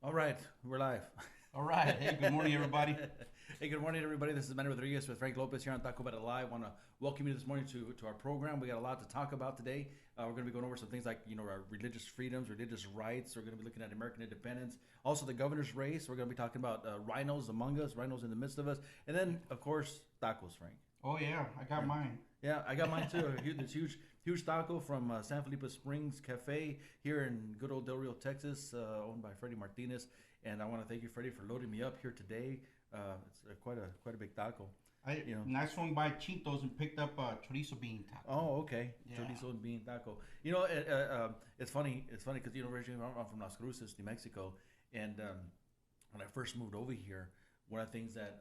All right, we're live. All right. Hey, good morning, everybody. Hey, good morning, everybody. This is Manny Rodriguez with Frank Lopez here on Tacobout Live. Want to welcome you this morning to our program. We got a lot to talk about today. We're going to be going over some things like our religious freedoms, religious rights. We're going to be looking at American independence, also the governor's race. We're going to be talking about rhinos among us, rhinos in the midst of us, and then of course tacos, Frank. Oh yeah, I got mine. Yeah, I got mine too. This huge taco from San Felipe Springs Cafe here in good old Del Rio, Texas, owned by Freddie Martinez. And I want to thank you, Freddie, for loading me up here today. It's quite a big taco. You know. I swung by Chitos and picked up a chorizo bean taco. Oh, okay. Yeah. Chorizo and bean taco. It's funny. It's funny because originally I'm from Las Cruces, New Mexico, and when I first moved over here, one of the things that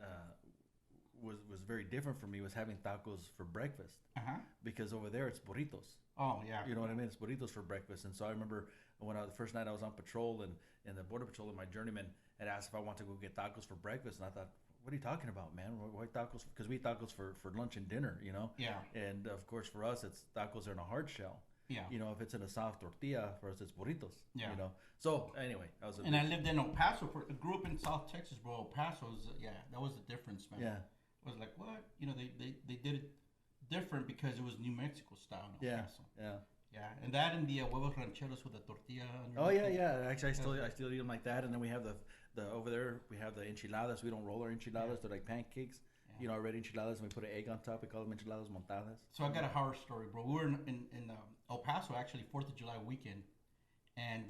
was very different for me was having tacos for breakfast Uh huh. because over there it's burritos. Oh yeah. You know what I mean? It's burritos for breakfast. And so I remember the first night I was on patrol and the border patrol and my journeyman had asked if I wanted to go get tacos for breakfast, and I thought, what are you talking about, man? Why tacos? Because we eat tacos for lunch and dinner, you know. Yeah. And of course for us it's tacos are in a hard shell. Yeah. If it's in a soft tortilla, for us it's burritos. Yeah. So anyway, that was And I lived in El Paso. Grew up in South Texas, bro. El Paso was that was the difference, man. yeah. I was like, what? They did it different because it was New Mexico style in El Yeah. Paso. Yeah. Yeah, and that and the huevos rancheros with the tortilla. Oh yeah, underneath it. yeah. Actually, I still eat them like that. And then we have the over there we have the enchiladas. We don't roll our enchiladas; they're like pancakes. Yeah. Red enchiladas, and we put an egg on top. We call them enchiladas montadas. So I got a horror story, bro. We were in El Paso actually, 4th of July weekend, and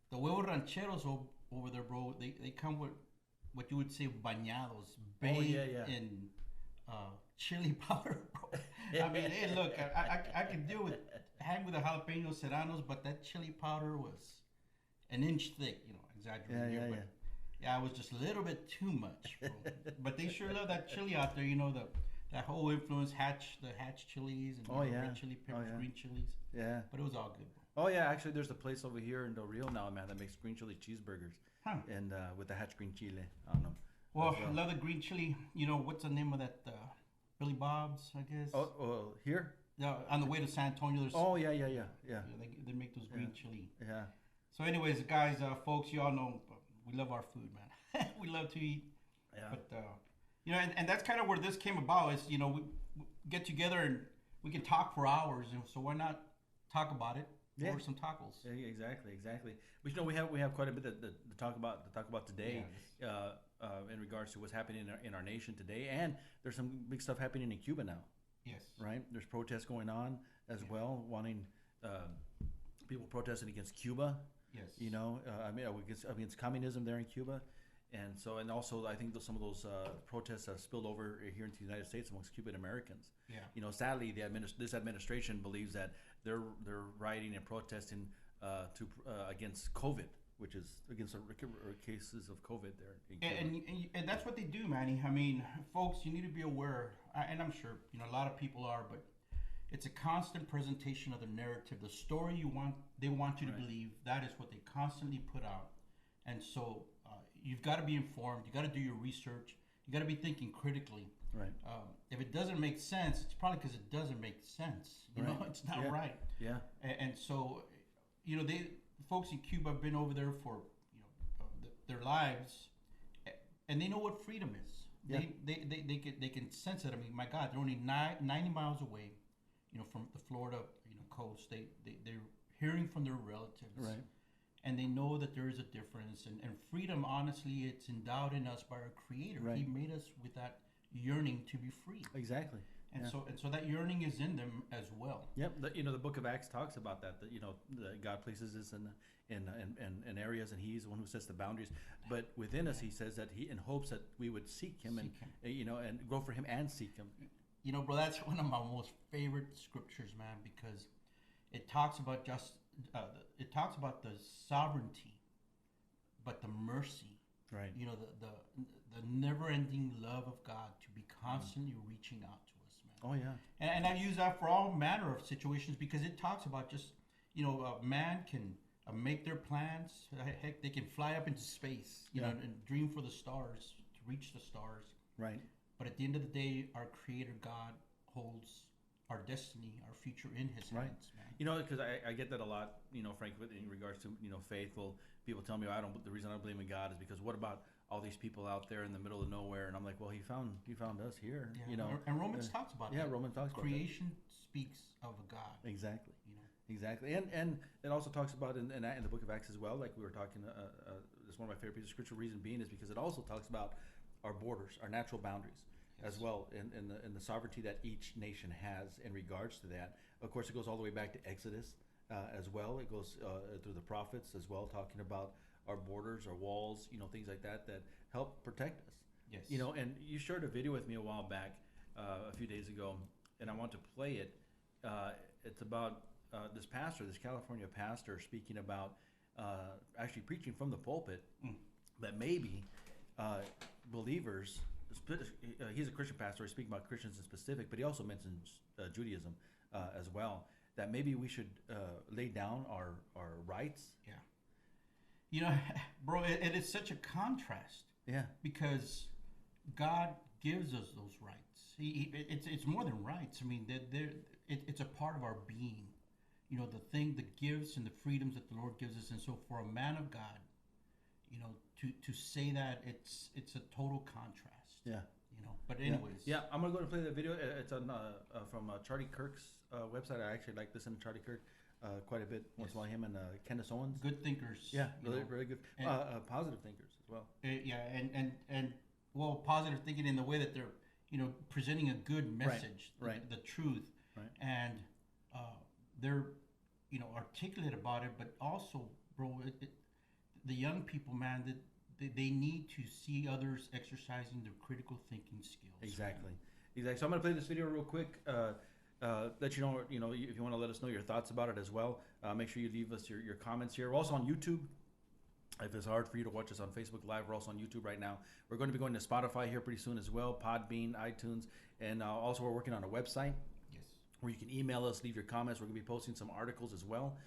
the huevos rancheros over there, bro. They come with what you would say bañados, Oh bathed yeah, yeah. in chili powder, bro. I mean, hey, look, I could deal with hang with the jalapeno serranos, but that chili powder was an inch thick. Exaggerating Yeah, here, yeah, but yeah, it was just a little bit too much, bro. But they sure love that chili out there. That whole influence, the hatch chilies and Oh, yeah. red chili Oh, peppers, yeah. green chilies. Yeah. But it was all good, bro. Oh yeah. Actually, there's a place over here in Del Rio now, man, that makes green chili cheeseburgers, Huh. and with the hatch green chile on them. Well, As I love the green chili. What's the name of that? Billy Bob's, I guess. Oh, here. Yeah, on the way to San Antonio, there's Oh yeah, yeah, yeah, yeah, they make those green chili. yeah. So, anyways, guys, folks, you all know we love our food, man. We love to eat, Yeah. but and that's kind of where this came about. Is we get together and we can talk for hours, and so why not talk about it Yeah. over some tacos? Yeah, exactly. But we have quite a bit to talk about today, in regards to what's happening in our nation today, and there's some big stuff happening in Cuba now, Yes. right? There's protests going on as well, wanting people protesting against Cuba. Yes. Against communism there in Cuba, and also I think some of those protests have spilled over here into the United States amongst Cuban Americans. Yeah. Sadly, this administration believes that they're rioting and protesting against COVID, which is against cases of COVID there in Cuba. And that's what they do, Manny. I mean, folks, you need to be aware, and I'm sure a lot of people are, but it's a constant presentation of the narrative, the story they want you to Right. believe. That is what they constantly put out, and so you've got to be informed. You got to do your research. You got to be thinking critically. Right. If it doesn't make sense, it's probably because it doesn't make sense. Right. It's not Yeah. right. Yeah. And so, the folks in Cuba have been over there for their lives, and they know what freedom is. Yeah. They can sense it. I mean, my God, they're only 90 miles away, from the Florida coast. They're hearing from their relatives, Right. and they know that there is a difference. And freedom, honestly, it's endowed in us by our Creator. Right. He made us with that yearning to be free, Exactly. and Yeah. so that yearning is in them as well. Yep. The Book of Acts talks about that. That God places us in areas, and He's the one who sets the boundaries. But within us, He says that He in hopes that we would seek Him Seek Him. and go for Him and seek Him. Bro, that's one of my most favorite scriptures, man, because it talks about it talks about the sovereignty, but the mercy. Right. The never-ending love of God to be constantly reaching out to us, man. Oh yeah. And I use that for all manner of situations because it talks about just man can make their plans. Heck, they can fly up into space, Yeah. and dream for the stars to reach the stars. Right. But at the end of the day, our Creator God holds our destiny, our future in His Right. hands, man. You know, because I get that a lot, Frank, in regards to, faith. Well, people tell me, the reason I don't believe in God is because what about all these people out there in the middle of nowhere? And I'm like, well, he found us here, Yeah. And Romans talks about yeah, that. Romans talks about creation speaks of a God. exactly. You know. Exactly, and it also talks about in the book of Acts as well. Like we were talking, it's one of my favorite pieces of scripture. Reason being is because it also talks about our borders, our natural boundaries, as well, in the sovereignty that each nation has in regards to that. Of course, it goes all the way back to Exodus as well. It goes through the prophets as well, talking about our borders, our walls, things like that help protect us. Yes. And you shared a video with me a while back, a few days ago, and I want to play it. It's about this California pastor, speaking about actually preaching from the pulpit that maybe believers, he's a Christian pastor, he's speaking about Christians in specific, but he also mentions Judaism as well, that maybe we should lay down our rights. Yeah. Bro, it is such a contrast. Yeah. Because God gives us those rights. It's more than rights. I mean, it's a part of our being. The thing, the gifts and the freedoms that the Lord gives us. And so for a man of God, to say that, it's a total contrast. Yeah. But anyways. Yeah, I'm going to go and play that video. It's on from Charlie Kirk's website. I actually like listening to Charlie Kirk quite a bit. Once in a while, him and Candace Owens. Good thinkers. Yeah, really good. And, positive thinkers as well. And well, positive thinking in the way that they're, presenting a good message. Right. The truth. Right. And they're, articulate about it, but also, bro, the young people, man, that they need to see others exercising their critical thinking skills. Exactly. So I'm going to play this video real quick. Let you know, if you want to let us know your thoughts about it as well. Make sure you leave us your comments here. We're also on YouTube. If it's hard for you to watch us on Facebook Live, we're also on YouTube right now. We're going to be going to Spotify here pretty soon as well, Podbean, iTunes, and also we're working on a website. Yes. Where you can email us, leave your comments. We're going to be posting some articles as well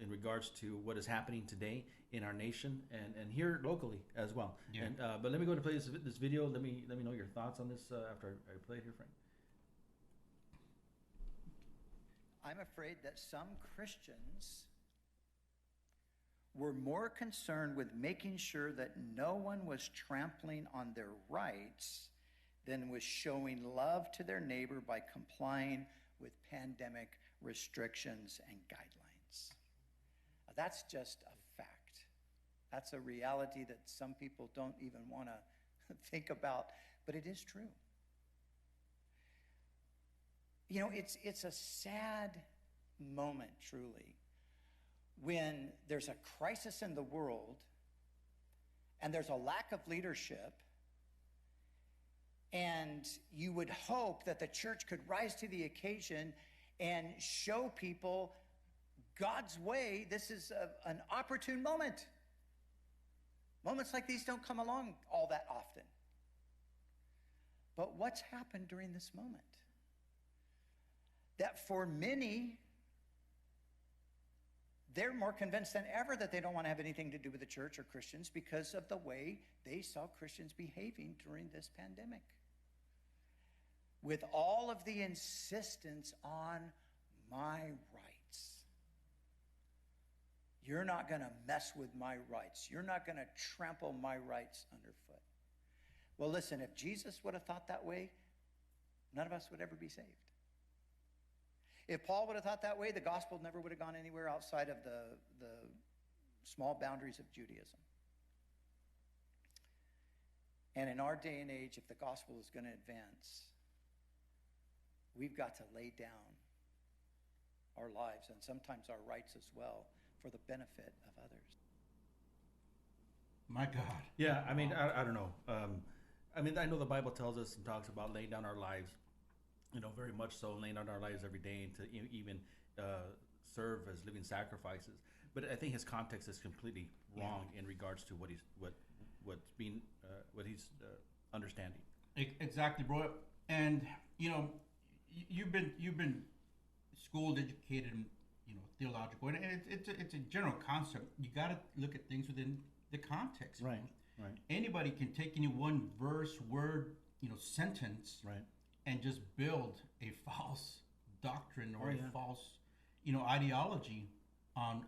in regards to what is happening today in our nation and here locally as well. Yeah. And, but let me go and play this video. Let me know your thoughts on this after I play it here, Frank. I'm afraid that some Christians were more concerned with making sure that no one was trampling on their rights than with showing love to their neighbor by complying with pandemic restrictions and guidelines. That's just a fact. That's a reality that some people don't even want to think about, but it is true. It's a sad moment, truly, when there's a crisis in the world and there's a lack of leadership, and you would hope that the church could rise to the occasion and show people God's way. This is an opportune moment. Moments like these don't come along all that often. But what's happened during this moment? That for many, they're more convinced than ever that they don't want to have anything to do with the church or Christians because of the way they saw Christians behaving during this pandemic. With all of the insistence on my rights. You're not going to mess with my rights. You're not going to trample my rights underfoot. Well, listen, if Jesus would have thought that way, none of us would ever be saved. If Paul would have thought that way, the gospel never would have gone anywhere outside of the small boundaries of Judaism. And in our day and age, if the gospel is going to advance, we've got to lay down our lives and sometimes our rights as well for the benefit of others. My God. Yeah, I mean, I don't know. I know the Bible tells us and talks about laying down our lives, very much so, laying down our lives every day to even serve as living sacrifices. But I think his context is completely wrong in regards to what he's understanding. Exactly, bro. And you've been schooled, educated, and theological, and it's a general concept. You got to look at things within the context. Right. Anybody can take any one verse, word, sentence, right, and just build a false doctrine or Oh, a yeah. false, ideology on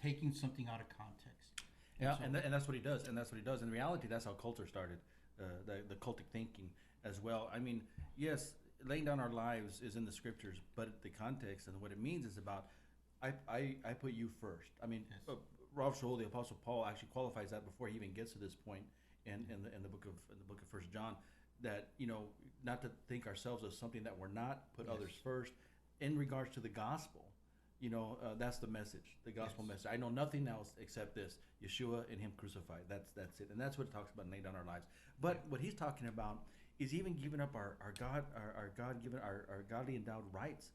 taking something out of context. Yeah, so, and that's what he does, and that's what he does. In reality, that's how culture started, the cultic thinking as well. I mean, yes, laying down our lives is in the scriptures, but the context and what it means is about I put you first. I mean, Yes. Rav Shaul, the Apostle Paul, actually qualifies that before he even gets to this point in the book of First John, that not to think ourselves as something that we're not, put Yes. others first. In regards to the gospel, that's the message, the gospel Yes. message. I know nothing else except this: Yeshua and Him crucified. That's it, and that's what it talks about in laying down our lives. But what he's talking about is even giving up our God given our godly endowed rights,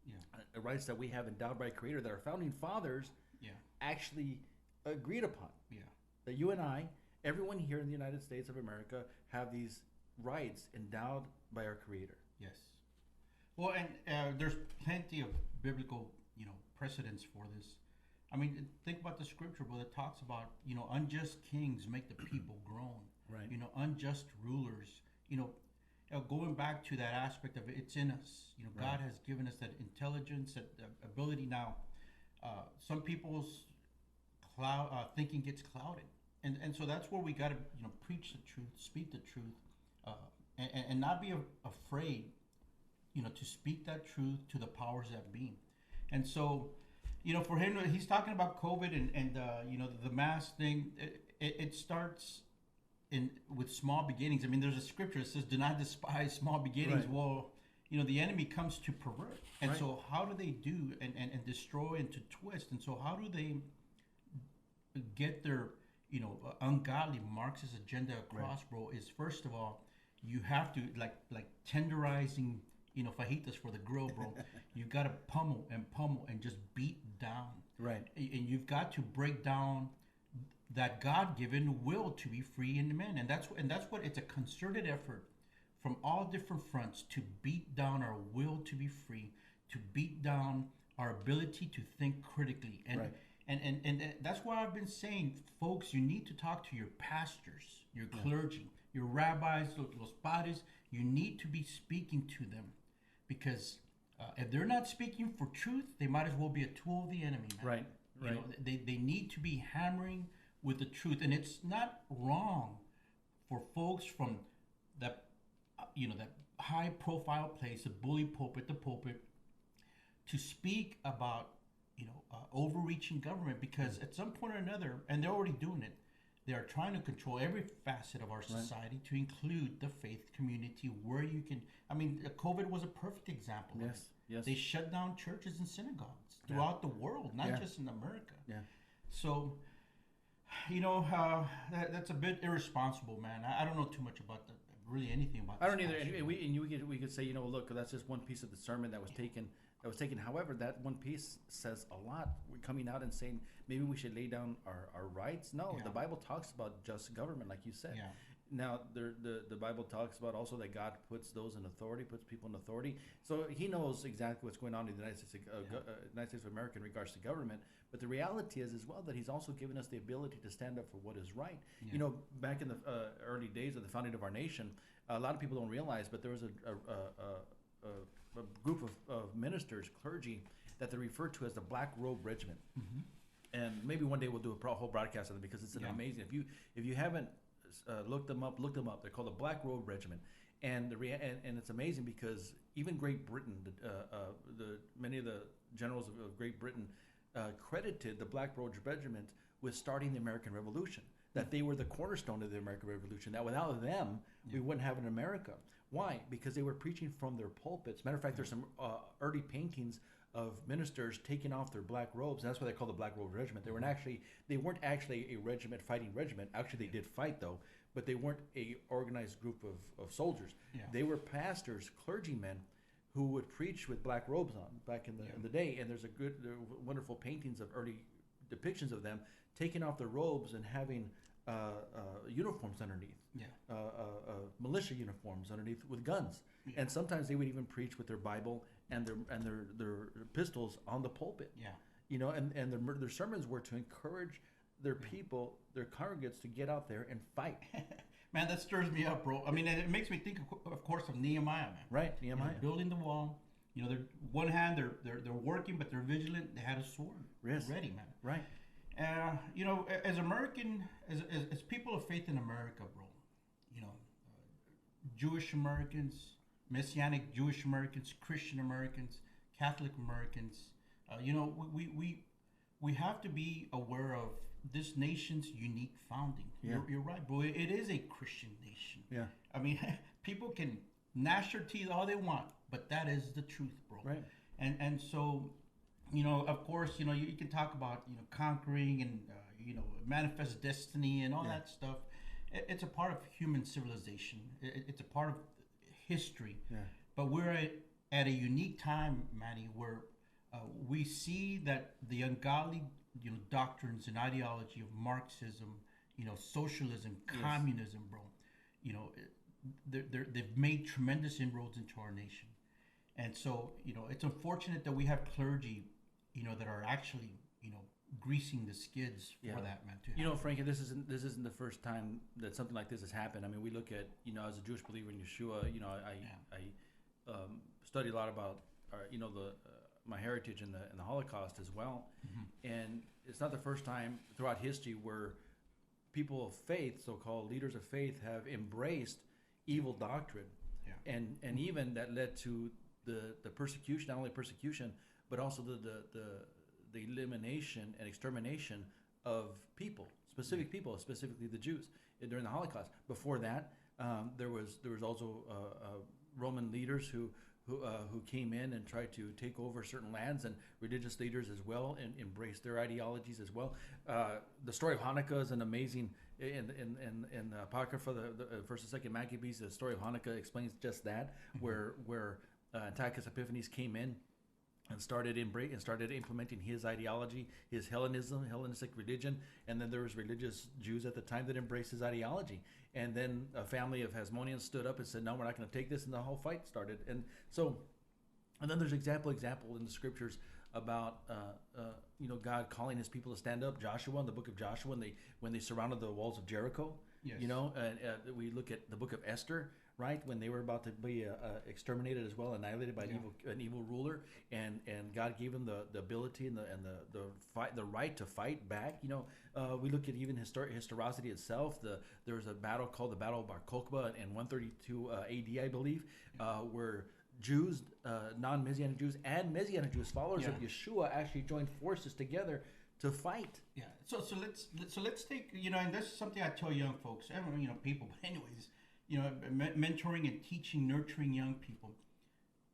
Yeah. rights that we have endowed by a Creator that our founding fathers Yeah. actually agreed upon. Yeah. That you and I, everyone here in the United States of America, have these rights endowed by our Creator. Yes. Well, and there's plenty of biblical, precedents for this. I mean, think about the scripture, bro, that talks about, unjust kings make the people groan. Right. Unjust rulers. Going back to that aspect of it, it's in us. Right. God has given us that intelligence, that ability. Now, some people's thinking gets clouded, and so that's where we got to, preach the truth, speak the truth, and not be afraid, to speak that truth to the powers that be. And so, for him, he's talking about COVID and the mask thing. It starts with small beginnings. I mean, there's a scripture that says, "Do not despise small beginnings." Right. Well, the enemy comes to pervert, and Right. so how do they do and destroy and to twist? And so how do they get their ungodly Marxist agenda across, bro? Is first of all, you have to like tenderizing fajitas for the grill, bro. You got to pummel and just beat down. Right. And you've got to break down that God-given will to be free in the man, and that's what it's a concerted effort from all different fronts to beat down our will to be free, to beat down our ability to think critically, and Right. and that's why I've been saying, folks, you need to talk to your pastors, your clergy, your rabbis, los padres. You need to be speaking to them, because if they're not speaking for truth, they might as well be a tool of the enemy, man. Right. They need to be hammering with the truth, and it's not wrong for folks from that that high profile place, the bully pulpit, the pulpit, to speak about overreaching government, because at some point or another, and they're already doing it, they are trying to control every facet of our society, to include the faith community, where you can. I mean, COVID was a perfect example. of Yes. it. Yes. They shut down churches and synagogues throughout the world, not Yeah. just in America. Yeah. So, that's a bit irresponsible, man. I don't know too much about really anything about. I don't this either. pastor. And we could say, look, that's just one piece of the sermon that was taken. However, that one piece says a lot. We're coming out and saying maybe we should lay down our rights. No, Yeah. the Bible talks about just government, like you said. Yeah. Now, the Bible talks about also that God puts those in authority, puts people in authority. So He knows exactly what's going on in the United States, United States of America in regards to government. But the reality is as well that He's also given us the ability to stand up for what is right. Yeah. Back in the early days of the founding of our nation, a lot of people don't realize, but there was a group of ministers, clergy, that they refer to as the Black Robe Regiment. Mm-hmm. And maybe one day we'll do a whole broadcast of them, because it's an Yeah. amazing. If you haven't looked them up. They're called the Black Robe Regiment, and and it's amazing because even Great Britain, many of the generals of Great Britain credited the Black Robe Regiment with starting the American Revolution. That they were the cornerstone of the American Revolution. That without them, we wouldn't have an America. Why? Because they were preaching from their pulpits. Matter of fact, there's some early paintings of ministers taking off their black robes. That's why they call the Black Robe Regiment. They weren't actually a regiment, fighting regiment. Actually, they did fight though, but they weren't a organized group of soldiers. Yeah. They were pastors, clergymen, who would preach with black robes on back in the day. And there are wonderful paintings of early depictions of them taking off their robes and having uniforms underneath. Yeah. Militia uniforms underneath with guns. Yeah. And sometimes they would even preach with their Bible and their pistols on the pulpit. Yeah. And their sermons were to encourage their people, their congregates, to get out there and fight. Man, that stirs me up, bro. I mean, it makes me think, of course, of Nehemiah, man. Right, Nehemiah. Building the wall, You know, they're one hand they're working, but they're vigilant. They had a sword Yes. ready, man. Right. You know, as American, as people of faith in America, bro, you know, Jewish Americans, Messianic Jewish Americans, Christian Americans, Catholic Americans, you know, we have to be aware of this nation's unique founding. Yeah. You're right, bro. It is a Christian nation. Yeah. I mean, people can gnash their teeth all they want, but that is the truth, bro. Right. And so, you know, of course, you know, you can talk about, you know, conquering and, you know, manifest destiny and all Yeah. that stuff. It's a part of human civilization. It's a part of history. Yeah. But we're at a unique time, Manny, where we see that the ungodly, you know, doctrines and ideology of Marxism, you know, socialism, Yes. communism, bro, you know, they've made tremendous inroads into our nation. And so, you know, it's unfortunate that we have clergy, you know, that are actually, you know, greasing the skids for Yeah. that, man. You know, Frankie, this isn't the first time that something like this has happened. I mean, we look at, you know, as a Jewish believer in Yeshua, you know, I study a lot about, you know, my heritage in the Holocaust as well, and it's not the first time throughout history where people of faith, so-called leaders of faith, have embraced evil doctrine, Yeah. and even that led to the persecution, not only persecution, but also the elimination and extermination of people, specific people, specifically the Jews during the Holocaust. Before that, there was also Roman leaders who came in and tried to take over certain lands, and religious leaders as well, and embraced their ideologies as well. The story of Hanukkah is an amazing in Apocrypha, the first and second Maccabees. The story of Hanukkah explains just that, where Antiochus Epiphanes came in and started implementing his ideology, his Hellenistic religion, and then there was religious Jews at the time that embraced his ideology, and then a family of Hasmoneans stood up and said, "No, we're not going to take this," and the whole fight started. And then there's example in the scriptures about you know, God calling His people to stand up. Joshua, in the book of Joshua, when they surrounded the walls of Jericho. Yes. You know, and we look at the book of Esther, right, when they were about to be exterminated as well, annihilated by an evil ruler, and God gave them the ability and the right to fight back. You know, we look at even historicity itself. There was a battle called the Battle of Bar Kokhba in 132 AD, I believe, where Jews, non-Messianic Jews, and Messianic Jews, followers of Yeshua, actually joined forces together to fight. Yeah. So let's take, you know, and this is something I tell young folks, you know, people. But anyways, you know, mentoring and teaching, nurturing young people.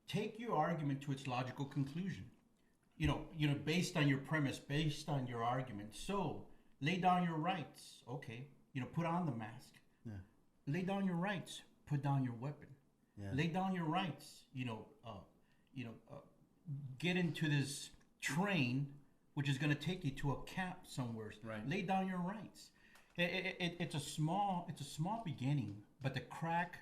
Take your argument to its logical conclusion. You know, based on your premise, based on your argument. So lay down your rights. Okay. You know, put on the mask. Yeah. Lay down your rights. Put down your weapon. Yeah. Lay down your rights. Get into this train, which is going to take you to a camp somewhere. Right. Lay down your rights. It's a small beginning, but the crack,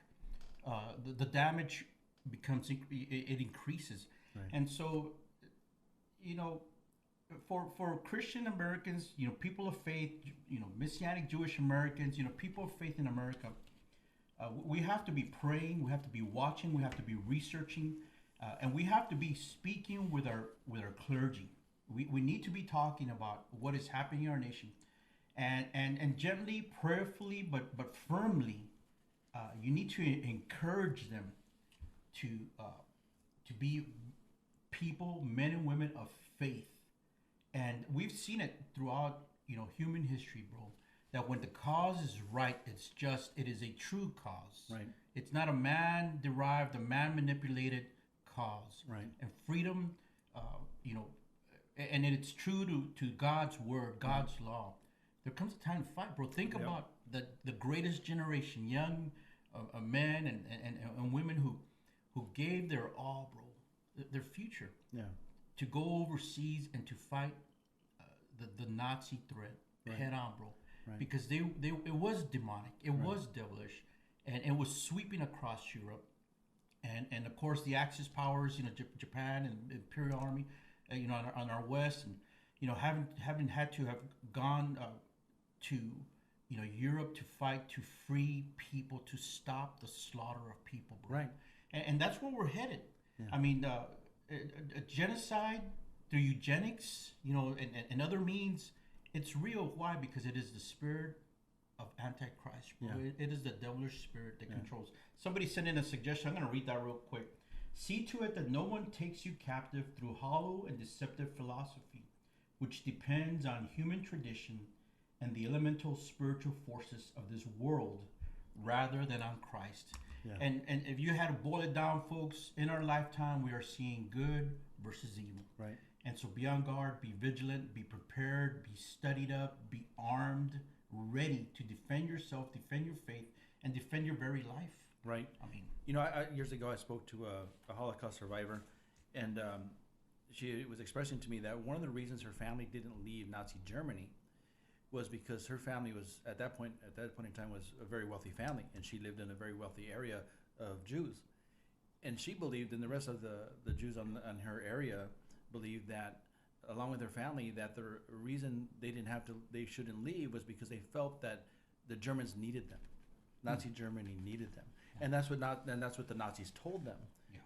the damage becomes it increases. Right. And so, you know, for Christian Americans, you know, people of faith, you know, Messianic Jewish Americans, you know, people of faith in America, we have to be praying, we have to be watching, we have to be researching, and we have to be speaking with our clergy. We need to be talking about what is happening in our nation, and gently, prayerfully, but firmly, you need to encourage them to be people, men and women of faith. And we've seen it throughout, you know, human history, bro, that when the cause is right, it is a true cause. Right. It's not a man-derived, a man-manipulated cause. Right. And freedom, you know, and it's true to God's word, God's law. There comes a time to fight, bro. Think about the greatest generation, young men and women who gave their all, bro, their future. Yeah. To go overseas and to fight the Nazi threat head on, bro. Right. Because it was demonic, it was devilish, and it was sweeping across Europe, and of course the Axis powers, you know, Japan and Imperial Army, you know, on our west, and you know, having had to have gone to, you know, Europe to fight to free people, to stop the slaughter of people, bro. Right. And that's where we're headed. Yeah. I mean, a genocide through eugenics, and other means, it's real. Why? Because it is the spirit of Antichrist, bro. Yeah. It is the devilish spirit that controls. Somebody sent in a suggestion. I'm going to read that real quick. See to it that no one takes you captive through hollow and deceptive philosophy, which depends on human tradition and the elemental spiritual forces of this world rather than on Christ. Yeah. And if you had to boil it down, folks, in our lifetime, we are seeing good versus evil. Right. And so be on guard, be vigilant, be prepared, be studied up, be armed, ready to defend yourself, defend your faith, and defend your very life. Right. I mean, years ago I spoke to a Holocaust survivor, and she was expressing to me that one of the reasons her family didn't leave Nazi Germany was because her family was at that point in time was a very wealthy family, and she lived in a very wealthy area of Jews, and she believed, and the rest of the Jews on her area believed that, along with her family, that the reason they shouldn't leave was because they felt that the Germans needed them, Nazi Germany needed them, and that's what the Nazis told them,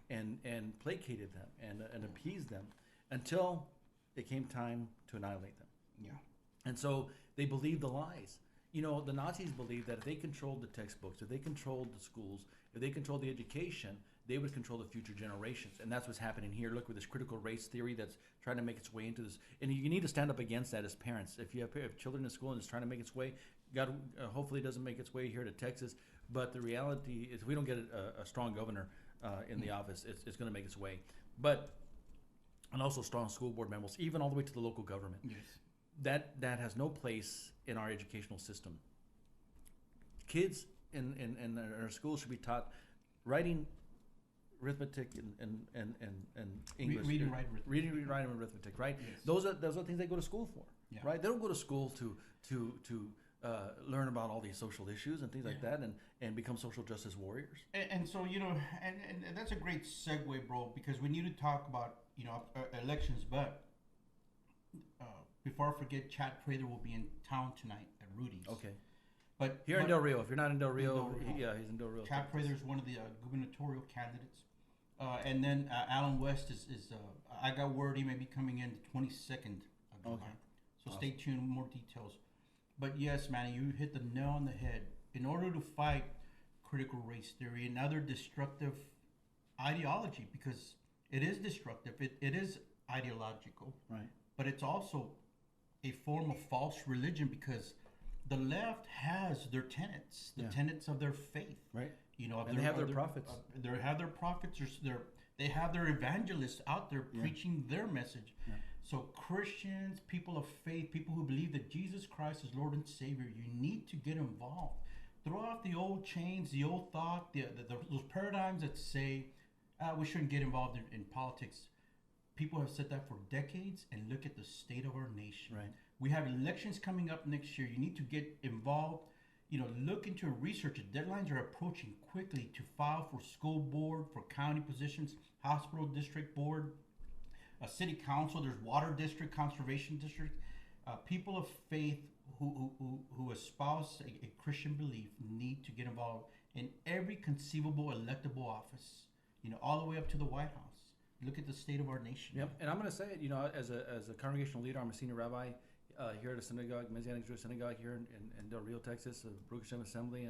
and placated them and appeased them until it came time to annihilate them. yeah. And so they believed the lies. The Nazis believed that if they controlled the textbooks, if they controlled the schools, if they controlled the education, they would control the future generations. And that's what's happening here. Look, with this critical race theory that's trying to make its way into this. And you need to stand up against that as parents. If you have children in school and it's trying to make its way, God, hopefully it doesn't make its way here to Texas. But the reality is, if we don't get a strong governor in the office, it's going to make its way. And also strong school board members, even all the way to the local government. Yes. That has no place in our educational system. Kids in our schools should be taught writing, arithmetic, and English. Reading, writing, arithmetic. Reading, writing, and arithmetic. Right. Yes. Those are things they go to school for. Yeah. Right. They don't go to school to learn about all these social issues and things like that, and become social justice warriors. And so, and that's a great segue, bro, because we need to talk about, elections. But before I forget, Chad Prather will be in town tonight at Rudy's. Okay. But Here in Del Rio. If you're not in Del Rio, Del Rio. he's in Del Rio. Chad Prather is one of the gubernatorial candidates. And then Alan West is I got word he may be coming in the 22nd of July. Okay. So stay tuned, more details. But yes, Manny, you hit the nail on the head. In order to fight critical race theory and other destructive ideology, because it is destructive, it is ideological, Right. but it's also a form of false religion, because the left has their tenets, the tenets of their faith. Right. And they have their prophets. They have their prophets. They have their evangelists out there preaching their message. Yeah. So Christians, people of faith, people who believe that Jesus Christ is Lord and Savior, you need to get involved. Throw off the old chains, the old thought, those paradigms that say we shouldn't get involved in politics. People have said that for decades, and look at the state of our nation. Right. We have elections coming up next year. You need to get involved. Look into research. The deadlines are approaching quickly to file for school board, for county positions, hospital district board, a city council. There's water district, conservation district. People of faith who espouse a Christian belief need to get involved in every conceivable electable office. All the way up to the White House. Look at the state of our nation. Yep, and I'm going to say it. As a congregational leader, I'm a senior rabbi here at a synagogue, Messianic Jewish synagogue here in Del Rio, Texas, the Baruch Hashem Assembly,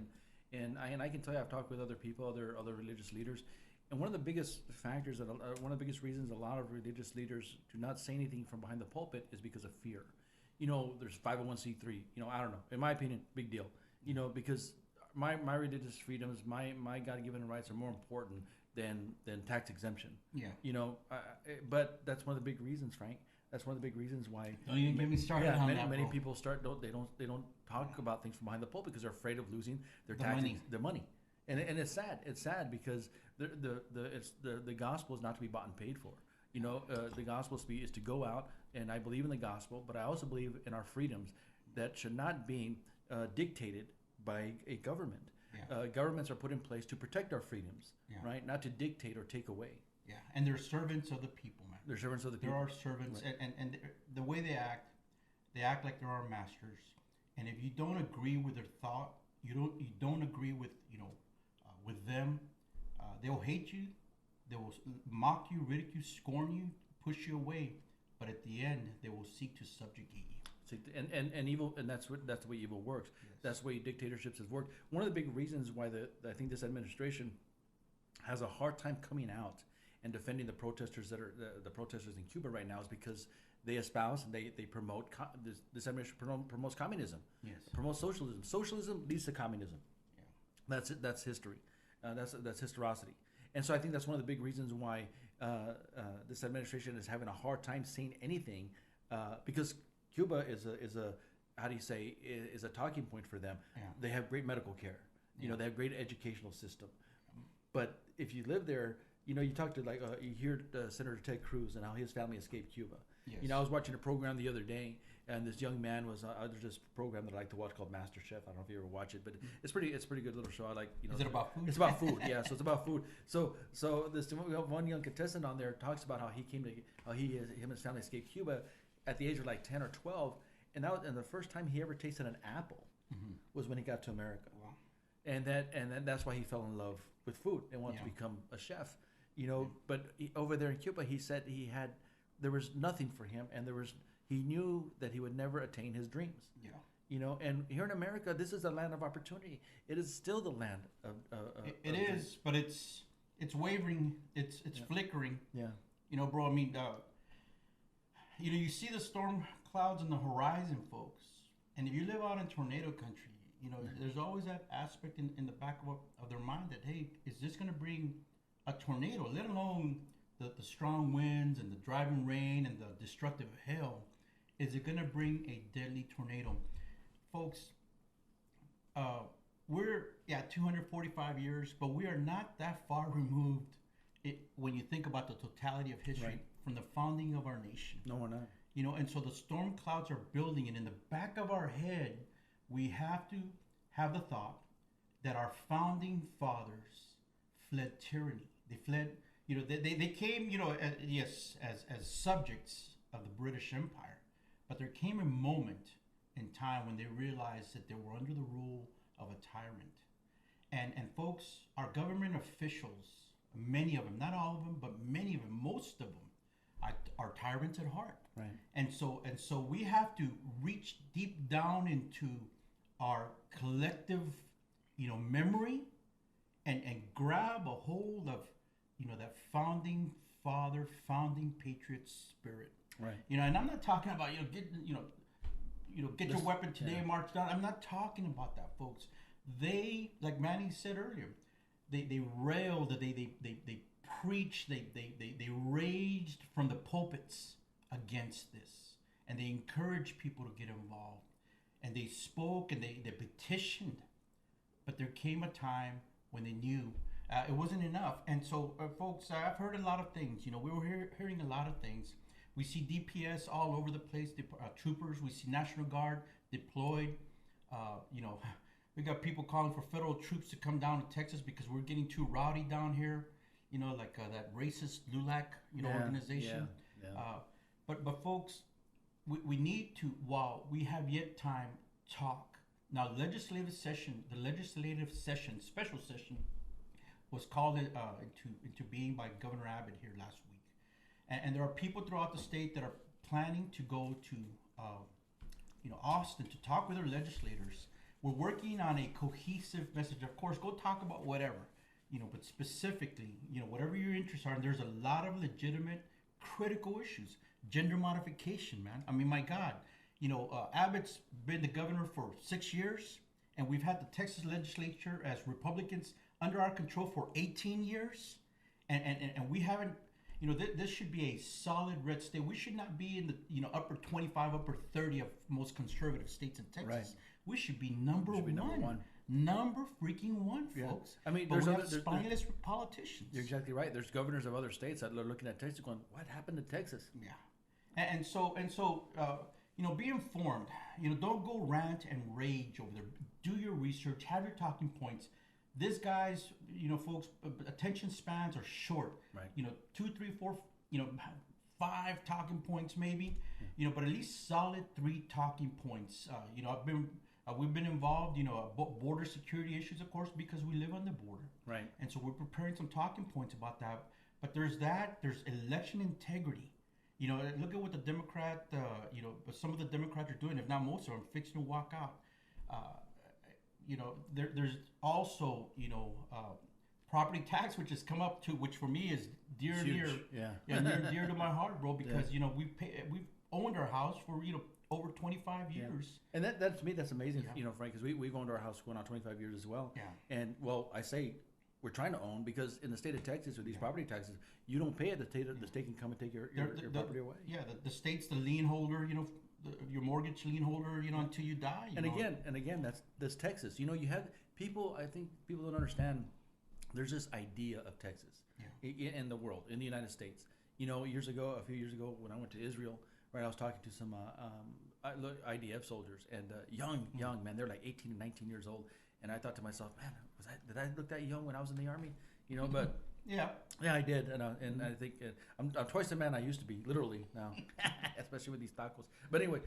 and I can tell you, I've talked with other people, other religious leaders, and one of the biggest factors one of the biggest reasons a lot of religious leaders do not say anything from behind the pulpit is because of fear. There's 501c3. I don't know. In my opinion, big deal. Because my religious freedoms, my God-given rights are more important than tax exemption. Yeah. But that's one of the big reasons, Frank. That's one of the big reasons why. Don't even get me started on that, many bro. people they don't talk about things from behind the pulpit because they're afraid of losing their The money. And it's sad. It's sad because the gospel is not to be bought and paid for. The gospel is to go out, and I believe in the gospel, but I also believe in our freedoms that should not be dictated by a government. Yeah. Governments are put in place to protect our freedoms, right? Not to dictate or take away. Yeah, and they're servants of the people, man. They're servants of the people. There are servants, Right. and the way they act like they're our masters. And if you don't agree with their thought, you don't agree with with them, they'll hate you, They will mock you, ridicule, scorn you, push you away, but at the end, they will seek to subjugate you. And evil, and that's the way evil works. Yes. That's the way dictatorships have worked. One of the big reasons why I think this administration has a hard time coming out and defending the protesters that are the protesters in Cuba right now is because they espouse and they promote this administration promotes communism. Yes. Promotes socialism. Socialism leads to communism. Yeah. That's history. That's historicity. And so I think that's one of the big reasons why this administration is having a hard time saying anything because Cuba is a how do you say is a talking point for them. Yeah. They have great medical care. You know, they have great educational system. But if you live there, you know, you talk to you hear Senator Ted Cruz and how his family escaped Cuba. Yes. You know, I was watching a program the other day, and this young man was there's this program that I like to watch called Master Chef. I don't know if you ever watch it, but it's pretty good little show. I like, you know. Is it about food? It's about food, yeah. So it's about food. So this one young contestant on there talks about how him and his family escaped Cuba at the age of like 10 or 12, and the first time he ever tasted an apple was when he got to America. Wow. And that's why he fell in love with food and wanted to become a chef. You know, but over there in Cuba, he said there was nothing for him, and he knew that he would never attain his dreams. Yeah. You know, and here in America, this is a land of opportunity. It is still the land of. It is, but it's wavering. It's flickering. Yeah. You know, bro. I mean, you know, you see the storm clouds on the horizon, folks, and if you live out in tornado country, you know, there's always that aspect in the back of their mind that, hey, is this going to bring a tornado? Let alone the strong winds and the driving rain and the destructive hail. Is it going to bring a deadly tornado? Folks, we're 245 years, but we are not that far removed when you think about the totality of history from the founding of our nation. No, we're not. You know, and so the storm clouds are building, and in the back of our head, we have to have the thought that our founding fathers fled tyranny. They fled, you know, they came, you know, as subjects of the British Empire, but there came a moment in time when they realized that they were under the rule of a tyrant. And folks, our government officials, many of them, not all of them, but many of them, most of them, are tyrants at heart. Right. And so we have to reach deep down into our collective, you know, memory and grab a hold of, you know, that founding father, founding patriot spirit. Right. You know, and I'm not talking about, get your weapon today, march down. I'm not talking about that, folks. They, like Manny said earlier, they railed, they preached, they raged from the pulpits against this, and they encouraged people to get involved, and they spoke and they petitioned, but there came a time when they knew it wasn't enough. And so, folks, I've heard a lot of things. You know, we were hearing a lot of things. We see DPS all over the place, troopers. We see National Guard deployed. You know, we got people calling for federal troops to come down to Texas because we're getting too rowdy down here. You know, like that racist LULAC, organization. Yeah. But folks, we need to, while we have yet time, talk. Now, the legislative session, special session, was called into being by Governor Abbott here last week. And there are people throughout the state that are planning to go to, Austin to talk with their legislators. We're working on a cohesive message. Of course, go talk about whatever, but specifically, whatever your interests are. And there's a lot of legitimate, critical issues. Gender modification, man. I mean, my God. Abbott's been the governor for 6 years, and we've had the Texas legislature as Republicans under our control for 18 years, and we haven't. This should be a solid red state. We should not be in the upper 25, upper 30 of most conservative states in Texas. Right. We should be number one. Number freaking one, folks. I mean, there's spineless politicians. You're exactly right. There's governors of other states that are looking at Texas going, "What happened to Texas?" Yeah, and so be informed. Don't go rant and rage over there. Do your research. Have your talking points. This guy's, folks, attention spans are short. Right. 2, 3, 4, 5 talking points maybe. But at least solid 3 talking points. We've been involved. Border security issues, of course, because we live on the border. Right. And so we're preparing some talking points about that. But there's that. There's election integrity. You know, look at what the Democrat, but some of the Democrats are doing. If not most of them, fixing to walk out. Uh, there's also, property tax, which has come up to, which for me is dear, dear to my heart, bro. Because we've owned our house for over 25 years. And that to me, that's amazing, Frank, because we've owned our house going on 25 years as well. Yeah. And well, I say we're trying to own because in the state of Texas with these property taxes, you don't pay it. The state can come and take your property away. Yeah, the state's the lien holder. Your mortgage lien holder. Until you die. And again, that's Texas. You have people. I think people don't understand. There's this idea of Texas in the world, in the United States. A few years ago, when I went to Israel, right, I was talking to some IDF soldiers and young man. They're like 18 and 19 years old, and I thought to myself, man, did I look that young when I was in the army? But yeah, I did, and I think I'm twice the man I used to be, literally now, especially with these tacos. But anyway,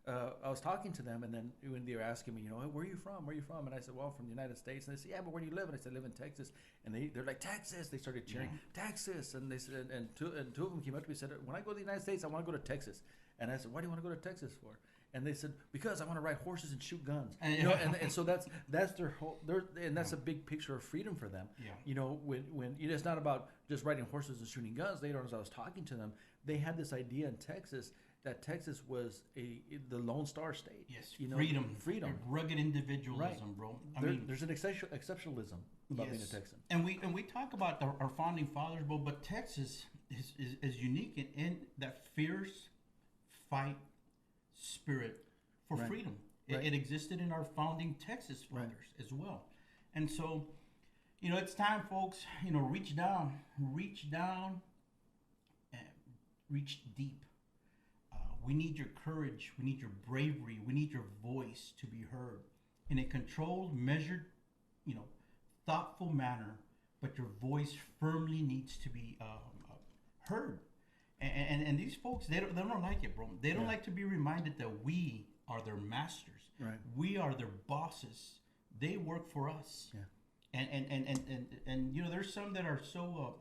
I was talking to them, and then when they were asking me, hey, where are you from? Where are you from? And I said, well, from the United States. And they said, yeah, but where do you live? And I said, I live in Texas. And they're like, Texas. They started cheering, Texas. And they said, and two of them came up to me and said, when I go to the United States, I want to go to Texas. And I said, why do you want to go to Texas for? And they said, because I want to ride horses and shoot guns. And so that's their whole, and that's a big picture of freedom for them. Yeah. When it's not about just riding horses and shooting guns. Later on, as I was talking to them, they had this idea in Texas that Texas was the Lone Star state. Yes, freedom, rugged individualism, right. Bro. There's an exceptionalism about being a Texan. And we talk about our founding fathers, bro, but Texas is unique in that fierce fight spirit for freedom. Right. It existed in our founding Texas fathers as well. And so, it's time, folks, reach down, and reach deep. We need your courage. We need your bravery. We need your voice to be heard in a controlled, measured, thoughtful manner. But your voice firmly needs to be heard. And these folks, they don't like it, bro. They don't like to be reminded that we are their masters. Right. We are their bosses. They work for us. Yeah. And there's some that are so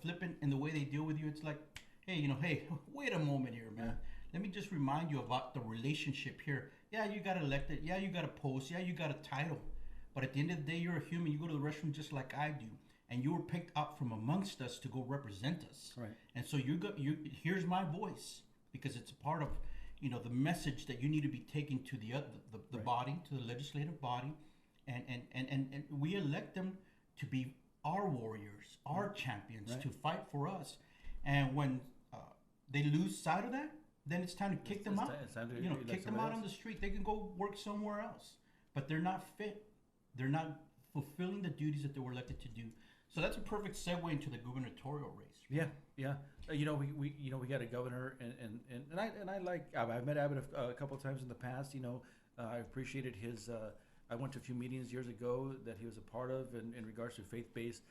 flippant in the way they deal with you. It's like, hey, wait a moment here, man. Let me just remind you about the relationship here. Yeah, you got elected. Yeah, you got a post. Yeah, you got a title. But at the end of the day, you're a human. You go to the restroom just like I do. And you were picked up from amongst us to go represent us. Right. And so here's my voice, because it's a part of, the message that you need to be taking to the body, to the legislative body. And we elect them to be our warriors, our champions, to fight for us. And when they lose sight of that, then it's time to kick them out. It's time to kick them out on the street. They can go work somewhere else. But they're not fit. They're not fulfilling the duties that they were elected to do. So that's a perfect segue into the gubernatorial race. Yeah. We got a governor, and I like I've met Abbott a couple of times in the past. I appreciated his. I went to a few meetings years ago that he was a part of in regards to faith-based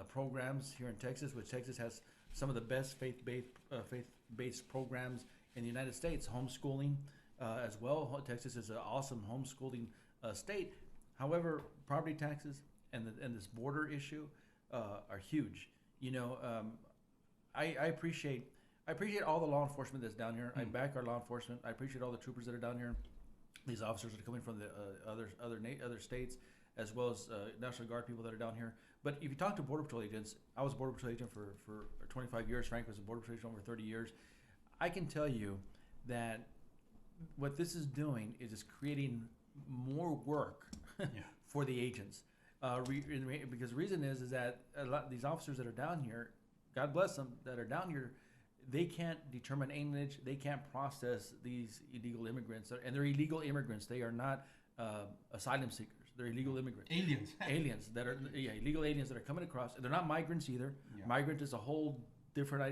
programs here in Texas, which Texas has some of the best faith-based programs in the United States. Homeschooling as well. Texas is an awesome homeschooling state. However, property taxes and this border issue are huge. I appreciate all the law enforcement that's down here. I back our law enforcement. I appreciate all the troopers that are down here. These officers that are coming from the other states, as well as National Guard people that are down here. But if you talk to Border Patrol agents, I was a Border Patrol agent for 25 years. Frank was a Border Patrol agent over 30 years. I can tell you that what this is doing is it's creating more work for the agents. Because the reason is that a lot of these officers that are down here, God bless them, that are down here, they can't determine alienage. They can't process these illegal immigrants, and they're illegal immigrants. They are not asylum seekers. They're illegal immigrants. Aliens that are illegal aliens that are coming across. They're not migrants either. Yeah. Migrant is a whole different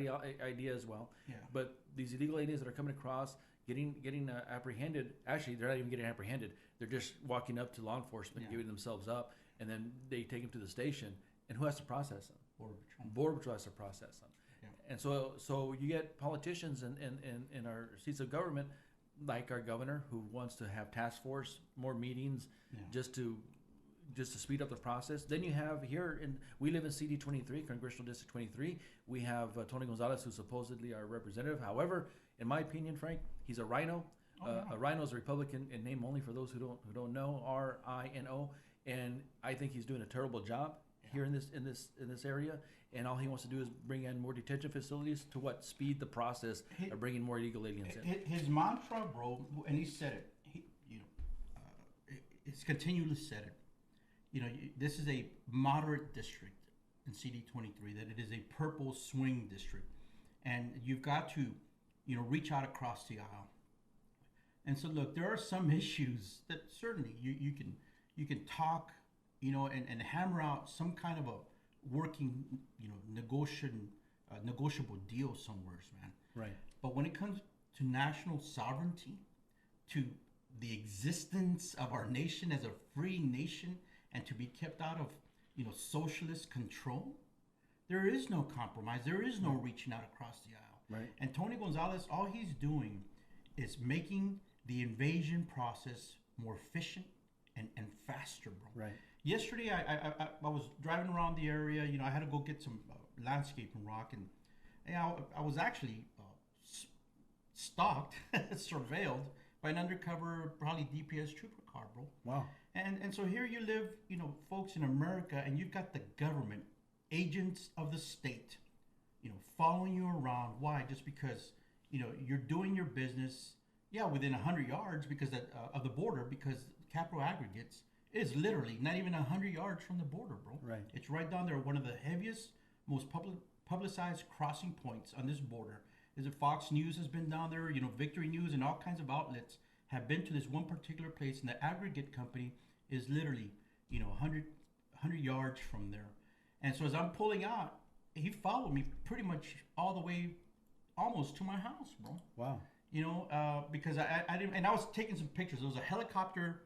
idea as well. Yeah. But these illegal aliens that are coming across, getting apprehended. Actually, they're not even getting apprehended. They're just walking up to law enforcement, giving themselves up, and then they take them to the station. And who has to process them? Border Patrol has to process them. Yeah. And so you get politicians in our seats of government, like our governor, who wants to have task force, more meetings, just to just to speed up the process. Then you have here, we live in CD 23, Congressional District 23. We have Tony Gonzalez, who's supposedly our representative. However, in my opinion, Frank, he's a RINO. A RINO is a Republican in name only, for those who don't know, RINO, and I think he's doing a terrible job here in this area. And all he wants to do is bring in more detention facilities to speed the process of bringing more illegal aliens in. His mantra, bro, and he said it. He's continually said it. This is a moderate district in CD 23. That it is a purple swing district, and you've got to, reach out across the aisle. And so, look, there are some issues that certainly you can talk, and hammer out some kind of a working, negotiable deal somewhere, man. Right. But when it comes to national sovereignty, to the existence of our nation as a free nation, and to be kept out of, socialist control, there is no compromise. There is no reaching out across the aisle. Right. And Tony Gonzalez, all he's doing is making the invasion process more efficient and faster, bro. Right. Yesterday, I was driving around the area. I had to go get some landscaping rock, and I was actually stalked, surveilled by an undercover, probably DPS trooper car, bro. Wow. And so here you live, folks in America, and you've got the government, agents of the state, following you around. Why? Just because, you're doing your business, within 100 yards because of the border, because Capital Aggregates is literally not even 100 yards from the border, bro. Right. It's right down there. One of the heaviest, most publicized crossing points on this border. Is it Fox News has been down there, Victory News and all kinds of outlets have been to this one particular place, and the aggregate company is literally, 100 yards from there. And so as I'm pulling out, he followed me pretty much all the way almost to my house, bro. Wow. Because I didn't, and I was taking some pictures. There was a helicopter,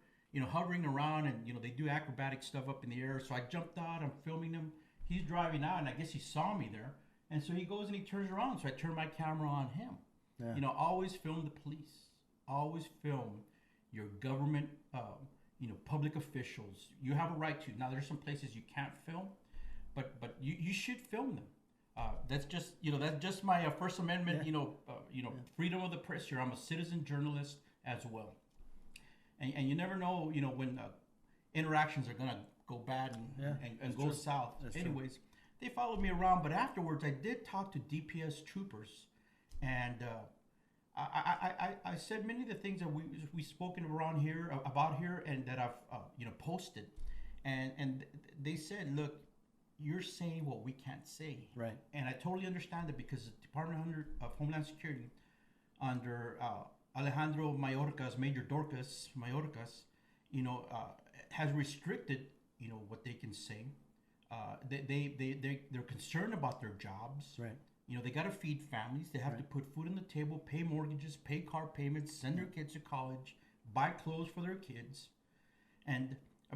hovering around, and, they do acrobatic stuff up in the air. So I jumped out, I'm filming him. He's driving out, and I guess he saw me there. And so he goes and he turns around. So I turn my camera on him. Yeah. Always film the police. Always film your government, public officials. You have a right to. Now, there's some places you can't film, but you should film them. That's just my First Amendment, freedom of the press here. I'm a citizen journalist as well. And you never know, when interactions are going to go bad and go south. That's Anyways, true. They followed me around, but afterwards I did talk to DPS troopers, and I said many of the things that we spoken around here about here, and that I've posted, and they said, look, you're saying what we can't say, right? And I totally understand that, because the Department of Homeland Security, under Alejandro Mayorkas, Major Dorcas Mayorkas, has restricted what they can say. They're concerned about their jobs. Right. They got to feed families. They have to put food on the table, pay mortgages, pay car payments, send their kids to college, buy clothes for their kids,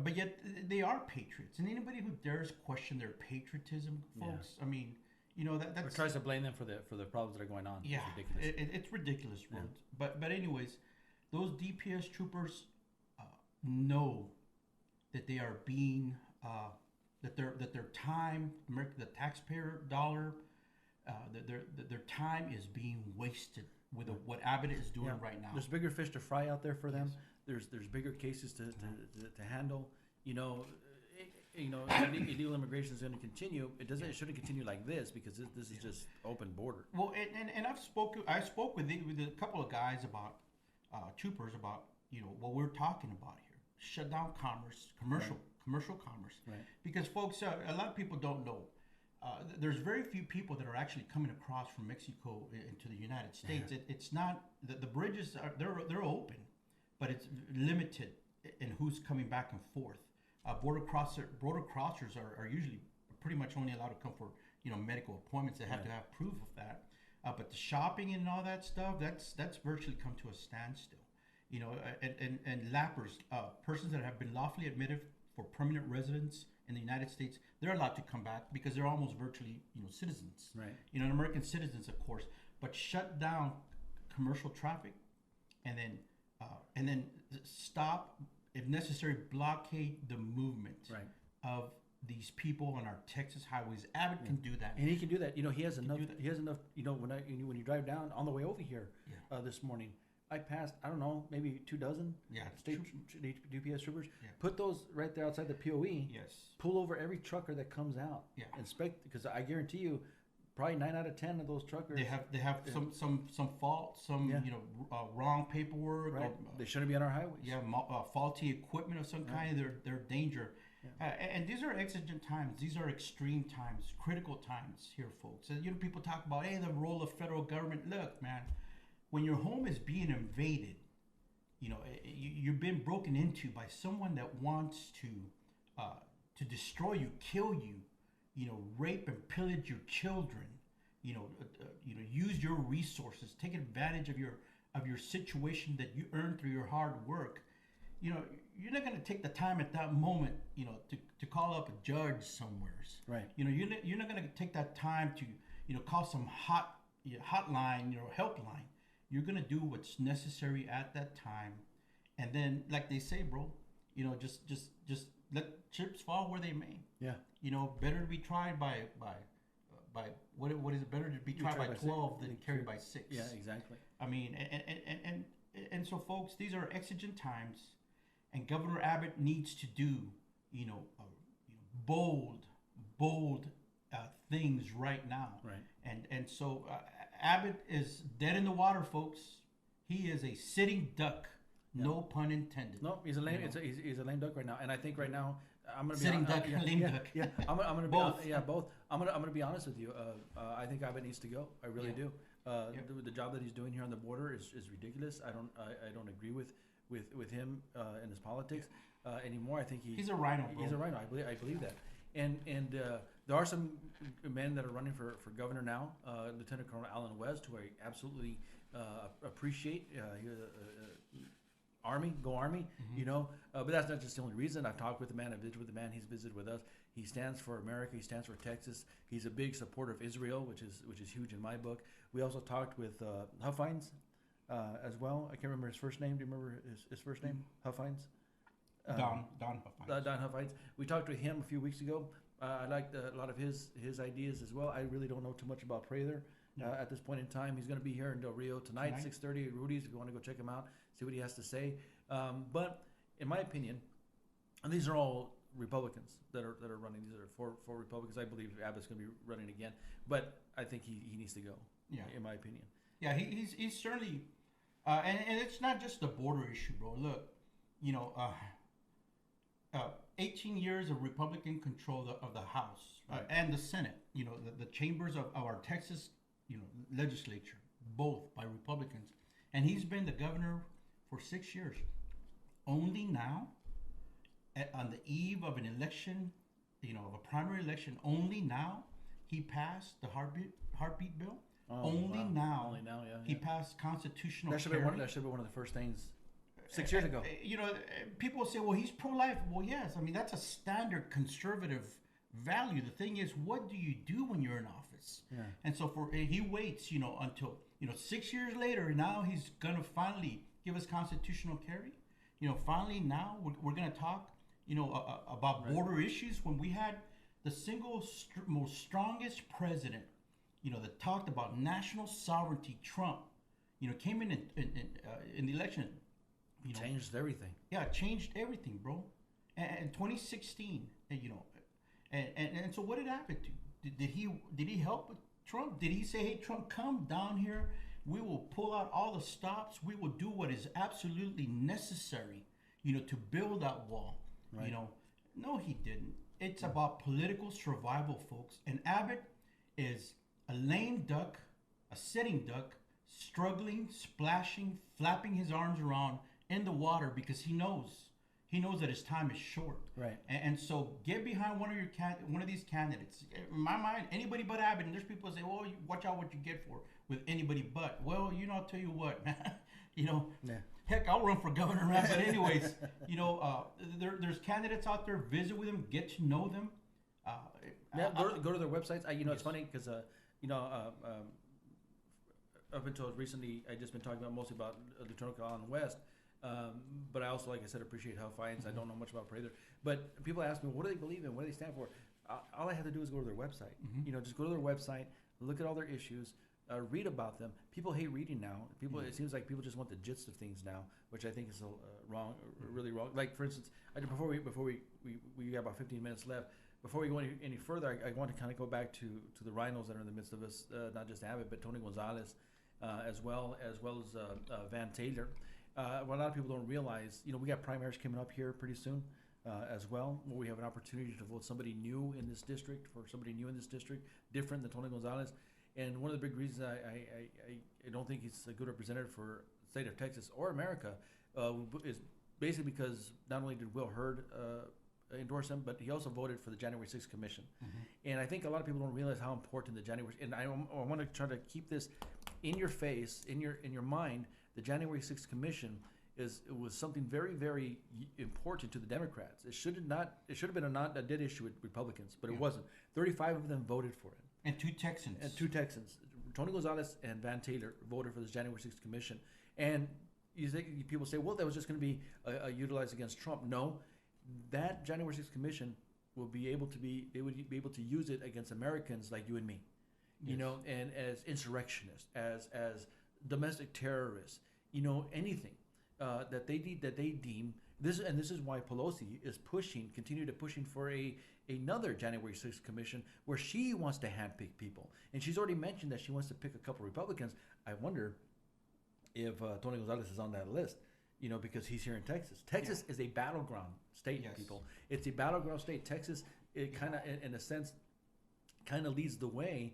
but yet they are patriots. And anybody who dares question their patriotism, folks, I mean, that's, or tries to blame them for the problems that are going on. Yeah, it's ridiculous. It's ridiculous, bro. But anyways, those DPS troopers know that they are being that their time, the taxpayer dollar, their time is being wasted with what Abbott is doing right now. There's bigger fish to fry out there for them. There's bigger cases to handle. Illegal immigration is going to continue. It shouldn't continue like this, because this is just open border. Well, and I spoke with a couple of guys about troopers about what we're talking about here. Shut down commerce, commercial commerce. Right. Because folks, a lot of people don't know. There's very few people that are actually coming across from Mexico into the United States. Yeah. It's not the bridges they're open, but it's limited in who's coming back and forth. Border crossers are usually pretty much only allowed to come for medical appointments. They have to have proof of that. But the shopping and all that stuff, that's virtually come to a standstill. And lappers, persons that have been lawfully admitted for permanent residence in the United States, they're allowed to come back because they're almost virtually, citizens. Right. American citizens, of course. But shut down commercial traffic, and then stop if necessary, blockade the movement Right. of these people on our Texas highways. Abbott can do that. And he can do that. He has enough. do that. He has enough. When you drive down on the way over here Yeah. this morning, I passed, I don't know, maybe 24 Yeah. state DPS troopers. Yeah. Put those right there outside the POE. Yes. Pull over every trucker that comes out. Yeah. Inspect, because I guarantee you, probably 9 out of 10 of those truckers. They have some fault, some Yeah. wrong paperwork, Right. or, They shouldn't be on our highways. yeah, faulty equipment of some kind. They're danger. And these are exigent times. These are extreme times, critical times here, folks. And people talk about, hey, the role of federal government. Look, man, when your home is being invaded, you've been broken into by someone that wants to destroy you, kill you, rape and pillage your children, use your resources, take advantage of your situation that you earned through your hard work. You're not going to take the time at that moment, to call up a judge somewheres. Right. You're not going to take that time to, call some hotline, helpline. You're going to do what's necessary at that time. And then, like they say, bro, just let chips fall where they may. Yeah. Better to be tried by what is it? Better to be tried by 12 than carried by 6. Yeah, exactly. I mean, and so, folks, these are exigent times, and Governor Abbott needs to do, bold things right now. Right. And so Abbott is dead in the water, folks. He is a sitting duck. Yeah. No pun intended. No, he's a lame. He's a lame duck right now, and I think right now I'm gonna be sitting duck, lame duck. Yeah, I'm gonna both. Be both. I'm gonna be honest with you. I think Abbott needs to go. I really do. The job that he's doing here on the border is ridiculous. I don't agree with him and his politics anymore. I think he's a rhino. Bro. He's a rhino. I believe that. And there are some men that are running for governor now. Lieutenant Colonel Allen West, who I absolutely appreciate. Army, go Army, but that's not just the only reason. I've talked with the man, I've visited with the man, he's visited with us. He stands for America, he stands for Texas. He's a big supporter of Israel, which is huge in my book. We also talked with Huffines as well. I can't remember his first name. Do you remember his first name? Huffines? Don Huffines. Don Huffines. We talked with him a few weeks ago. I liked a lot of his ideas as well. I really don't know too much about Prather at this point in time. He's going to be here in Del Rio tonight. 6:30 at Rudy's if you want to go check him out, see what he has to say. But in my opinion, and these are all Republicans that are running. These are four Republicans. I believe Abbott's going to be running again, but I think he needs to go. Yeah, in my opinion. Yeah, he's certainly, and it's not just the border issue, bro. Look, 18 years of Republican control of the House and the Senate. The chambers of our Texas, legislature, both by Republicans, and he's been the governor for 6 years. Only now, on the eve of an election, of a primary election, only now he passed the heartbeat bill. Only now, yeah. He passed constitutional. That should be one of the first things 6 years ago. People say, well, he's pro-life. Well, yes. I mean, that's a standard conservative value. The thing is, what do you do when you're in office? Yeah. And so he waits, until 6 years later. Now he's gonna finally give us constitutional carry. Finally now we're gonna talk, about border issues when we had the single most strongest president, that talked about national sovereignty. Trump, came in the election. Changed everything. Yeah, changed everything, bro. And 2016, and so what did Abbott do? Did he help Trump? Did he say, hey, Trump, come down here? We will pull out all the stops. We will do what is absolutely necessary, to build that wall. Right. No, he didn't. It's about political survival, folks. And Abbott is a lame duck, a sitting duck, struggling, splashing, flapping his arms around in the water because he knows that his time is short. Right. And so get behind one of these candidates. In my mind, anybody but Abbott. And there's people that say, well, watch out what you get with anybody but. Well, I'll tell you what, man. Heck, I'll run for governor, man. But anyways, there's candidates out there. Visit with them, get to know them. Go to their websites. It's funny because up until recently, I just been talking mostly about Lieutenant Colonel West. But I also, like I said, appreciate Health Alliance. I don't know much about Pray There, but people ask me, what do they believe in? What do they stand for? All I have to do is go to their website. Just go to their website, look at all their issues, read about them. People hate reading now. It seems like people just want the gist of things now, which I think is wrong, really wrong. Like for instance, before we got about 15 minutes left. Before we go any further, I want to kind of go back to the RINOs that are in the midst of us, not just Abbott, but Tony Gonzalez, as well as Van Taylor. What a lot of people don't realize, we got primaries coming up here pretty soon, as well, where we have an opportunity to vote somebody new in this district, different than Tony Gonzalez. And one of the big reasons I don't think he's a good representative for the state of Texas or America is basically because not only did Will Hurd endorse him, but he also voted for the January 6th Commission. And I think a lot of people don't realize how important the January, and I want to try to keep this in your face, in your mind. The January 6th Commission was something very, very important to the Democrats. It should have been a dead issue with Republicans, but it wasn't. 35 of them voted for it. And two Texans. Tony Gonzalez and Van Taylor voted for this January 6th Commission. And people say, well, that was just going to be utilized against Trump. No, that January 6th Commission would be able to use it against Americans like you and me, and as insurrectionists, as domestic terrorists, anything that they deem this. And this is why Pelosi is continue to pushing for another January 6th Commission where she wants to handpick people, and she's already mentioned that she wants to pick a couple Republicans. I wonder if Tony Gonzalez is on that list, because he's here in Texas. Texas is a battleground state, people. It's a battleground state. Texas, it kind of, in a sense, kind of leads the way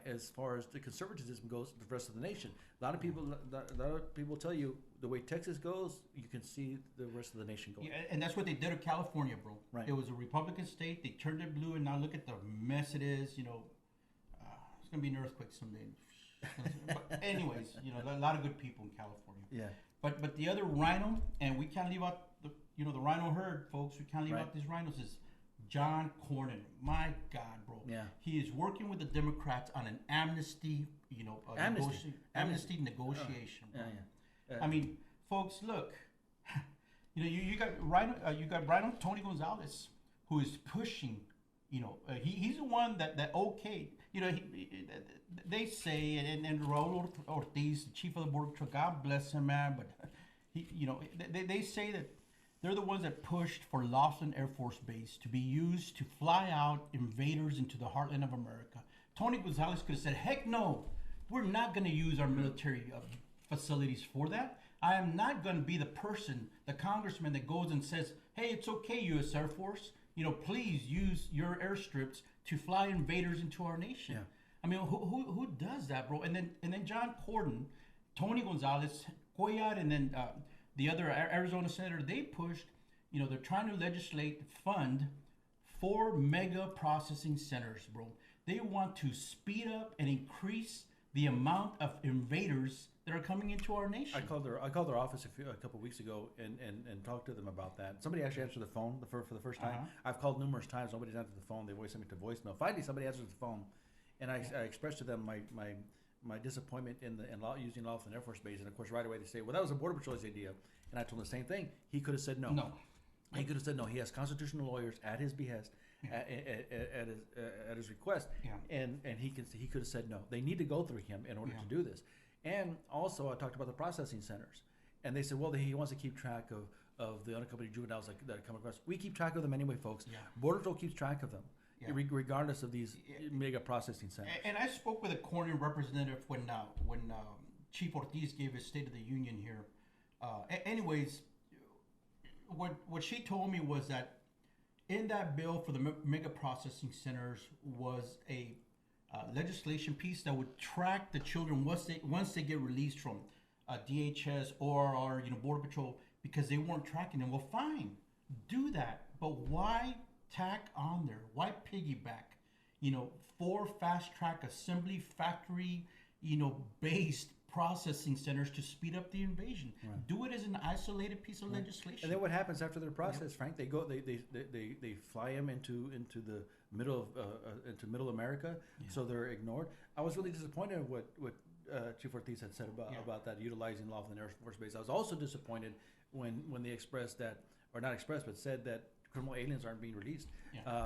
as far as the conservatism goes to the rest of the nation. A lot of people tell you the way Texas goes, you can see the rest of the nation going. Yeah, and that's what they did in California, bro. Right. It was a Republican state. They turned it blue, and now look at the mess it is. It's gonna be an earthquake someday. But anyways, a lot of good people in California. Yeah. But the other RINO, and we can't leave out the RINO herd, folks. We can't leave out these RINOs. Is John Cornyn. My God, bro. Yeah. He is working with the Democrats on an amnesty, amnesty negotiation. Bro. Yeah. I mean, folks, look. You got RINO Tony Gonzalez, who is pushing. He's the one that okayed. They say, and Raul Ortiz, the chief of the border patrol, God bless him, man. But they say that they're the ones that pushed for Laughlin Air Force Base to be used to fly out invaders into the heartland of America. Tony Gonzalez could have said, heck no, we're not going to use our military facilities for that. I am not going to be the congressman that goes and says, hey, it's okay, U.S. Air Force. Please use your airstrips to fly invaders into our nation. Yeah. I mean, who does that, bro? And then John Cornyn, Tony Gonzalez, Cuellar, and then the other Arizona senator, they pushed. They're trying to fund 4 mega processing centers, bro. They want to speed up and increase the amount of invaders that are coming into our nation. I called their office a couple of weeks ago and talked to them about that. Somebody actually answered the phone for the first time. I've called numerous times. Nobody's answered the phone. They always send me to voicemail. Finally, somebody answers the phone, and I expressed to them my disappointment in using Laughlin Air Force Base. And of course, right away they say, "Well, that was a Border Patrol's idea." And I told them the same thing. He could have said no. No. He could have said no. He has constitutional lawyers at his behest, at his request, and he could have said no. They need to go through him in order to do this. And also, I talked about the processing centers, and they said, well, he wants to keep track of the unaccompanied juveniles that come across. We keep track of them anyway, folks. Yeah. Border Patrol keeps track of them, regardless of these mega processing centers. And I spoke with a Cornyn representative when Chief Ortiz gave his State of the Union here. Anyways, what she told me was that in that bill for the mega processing centers was a legislation piece that would track the children once they get released from DHS or Border Patrol, because they weren't tracking them. Well, fine, do that, but why tack on there? Why piggyback? 4 fast track assembly factory, based processing centers to speed up the invasion. Right. Do it as an isolated piece of legislation. And then what happens after their process, Frank? They fly them into the middle of America, so they're ignored. I was really disappointed with what Chief Ortiz had said about that utilizing Laughlin Air Force Base. I was also disappointed when they expressed that, or not expressed, but said that criminal aliens aren't being released.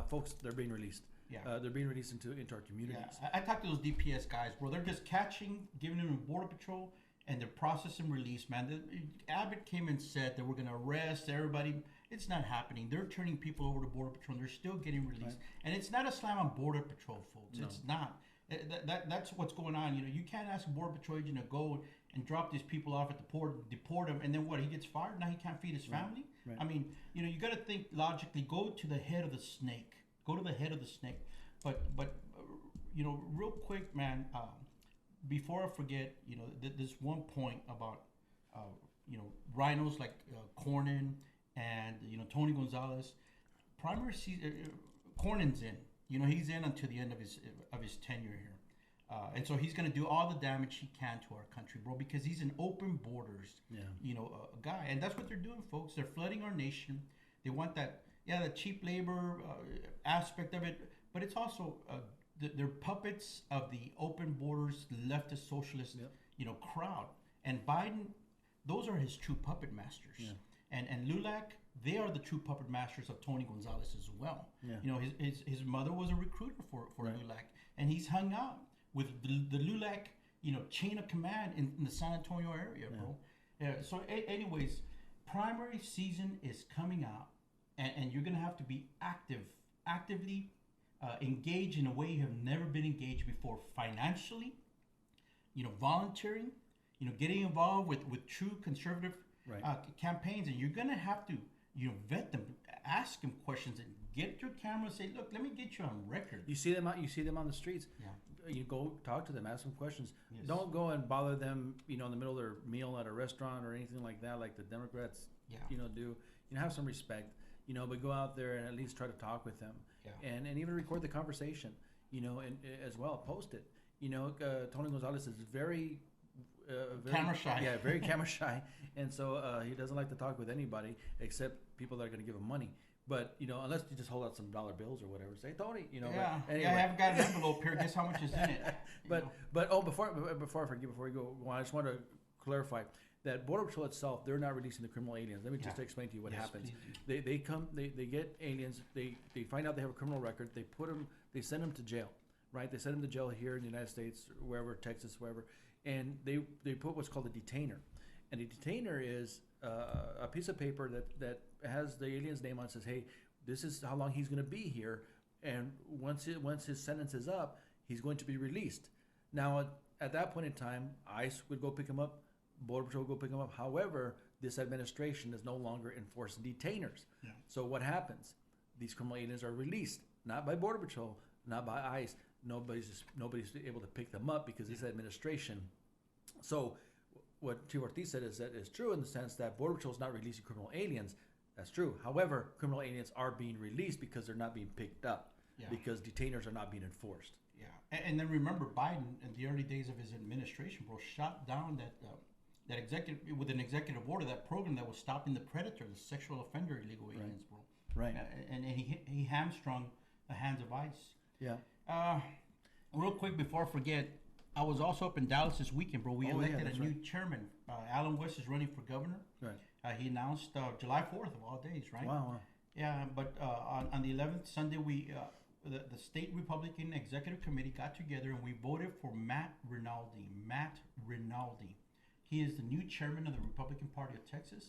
Folks, they're being released. They're being released into our communities. I talked to those DPS guys, bro. They're just catching, giving them a border patrol, and they're processing release, man. Abbott came and said that we're going to arrest everybody. It's not happening. They're turning people over to border patrol. And they're still getting released, and it's not a slam on border patrol, folks. No. It's not. That's what's going on. You know, you can't ask a border patrol agent to go and drop these people off at the port, deport them, and then what? He gets fired. Now he can't feed his family. Right. I mean, you know, you got to think logically. Go to the head of the snake. Go to the head of the snake. But you know, real quick, man. Before I forget, you know, this one point about you know, RINOs like Cornyn and you know Tony Gonzalez. Primary season, Cornyn's in. You know, he's in until the end of his tenure here, and so he's going to do all the damage he can to our country, bro, because he's an open borders, you know, guy, and that's what they're doing, folks. They're flooding our nation. They want that, the cheap labor aspect of it, but it's also they're puppets of the open borders leftist socialist, you know, crowd. And Biden, those are his true puppet masters. And Lulac, they are the true puppet masters of Tony Gonzalez as well. You know, his mother was a recruiter for Lulac, and he's hung out with the Lulac, you know, chain of command in the San Antonio area, bro. So anyways, primary season is coming out, and you're gonna have to be actively engaged in a way you have never been engaged before, financially, you know, volunteering, you know, getting involved with true conservative campaigns, and you're gonna have to, you know, vet them, ask them questions, and get your camera and say, look, let me get you on record. You see them on the streets. You go talk to them, ask them questions. Don't go and bother them, you know, in the middle of their meal at a restaurant or anything like that, like the Democrats, you know, do. You know, have some respect, you know, but go out there and at least try to talk with them, and even record the conversation, you know, and as well, post it. You know, Tony Gonzalez is very camera shy. Very camera shy, and so he doesn't like to talk with anybody except people that are going to give him money. But you know, unless you just hold out some dollar bills or whatever, say Tony, you know. Anyway. I haven't got an envelope here. Guess how much is in it? But before I forget, before we go, I just want to clarify that Border Patrol itself, they're not releasing the criminal aliens. Let me just explain to you what happens. They come, they get aliens. They find out they have a criminal record. They send them to jail, right? They send them to jail here in the United States, wherever, Texas, wherever. And they put what's called a detainer, and a detainer is a piece of paper that has the alien's name on it. Says, hey, this is how long he's going to be here, and once his sentence is up, he's going to be released. Now at that point in time, ICE would go pick him up, Border Patrol would go pick him up. However, this administration is no longer enforcing detainers. So what happens? These criminal aliens are released, not by Border Patrol, not by ICE. Nobody's able to pick them up because this administration. So what Chief Ortiz said is true in the sense that Border Patrol is not releasing criminal aliens. That's true. However, criminal aliens are being released because they're not being picked up, because detainers are not being enforced. And then remember, Biden in the early days of his administration, bro, shot down that executive with an executive order, that program that was stopping the predator, the sexual offender illegal aliens, bro. Right. And he hamstrung the hands of ICE. Real quick before I forget, I was also up in Dallas this weekend, bro. We elected a new chairman. Alan West is running for governor. Right. He announced July 4th of all days, right? Wow. Yeah, but on the 11th, Sunday, the state Republican Executive Committee got together and we voted for Matt Rinaldi. He is the new chairman of the Republican Party of Texas.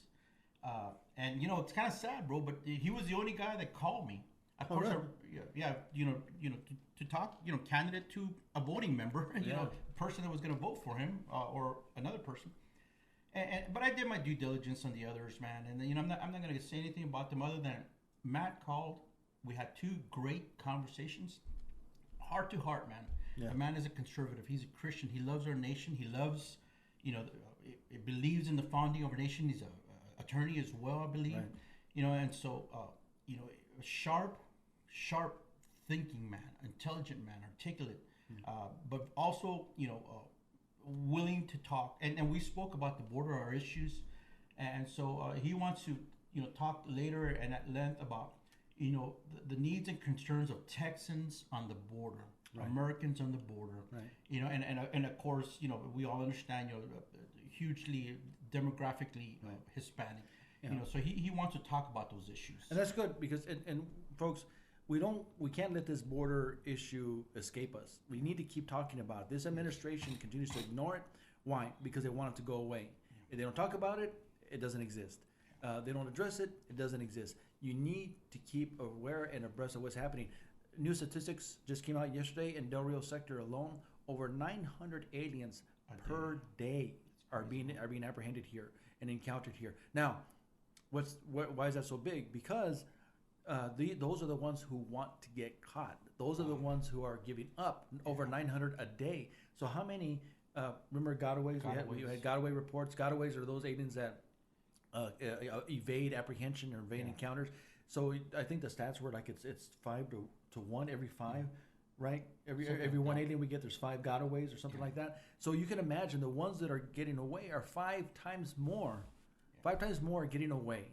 And, you know, it's kind of sad, bro, but he was the only guy that called me. Of course, really? To talk, you know, candidate to a voting member, you know, person that was going to vote for him or another person. But I did my due diligence on the others, man. And you know, I'm not going to say anything about them other than Matt called. We had two great conversations, heart to heart, man. The man is a conservative. He's a Christian. He loves our nation. He loves, you know, he believes in the founding of our nation. He's a attorney as well, I believe. Right. You know, and so you know, a sharp thinking man, intelligent man, articulate, but also, you know, willing to talk. And we spoke about the border, our issues, and so he wants to, you know, talk later and at length about, you know, the needs and concerns of Texans on the border. Americans on the border. Right. You know, and of course, you know, we all understand, you know, hugely demographically Hispanic. Yeah. You know, so he wants to talk about those issues. And that's good because, and folks, we can't let this border issue escape us. We need to keep talking about it. This administration continues to ignore it. Why? Because they want it to go away. If they don't talk about it, it doesn't exist. They don't address it, it doesn't exist. You need to keep aware and abreast of what's happening. New statistics just came out yesterday in Del Rio sector alone. Over 900 aliens per day are being apprehended here and encountered here. Now, why is that so big? Because those are the ones who want to get caught. Those are the ones who are giving up over 900 a day. So how many? Remember gotaways? We had gotaway reports. Gotaways are those aliens that evade apprehension or evade encounters. So I think the stats were like it's 5 to 1 every 5, right? Every one alien we get, there's 5 gotaways or something like that. So you can imagine the ones that are getting away are 5 times more. 5 times more are getting away